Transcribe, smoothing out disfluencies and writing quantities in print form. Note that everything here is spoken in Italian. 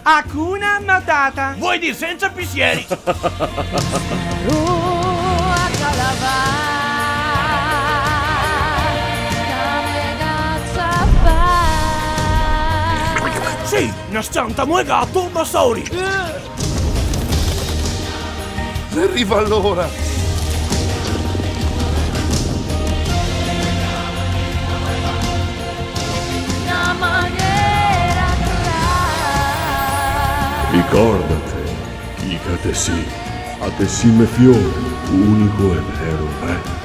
Hakuna Matata. Vuoi dire senza pensieri? Sì, una stanta gatto, ma sorry. Arriva allora. Ricordate, Ikatesi, Atesime fiore, unico e vero re.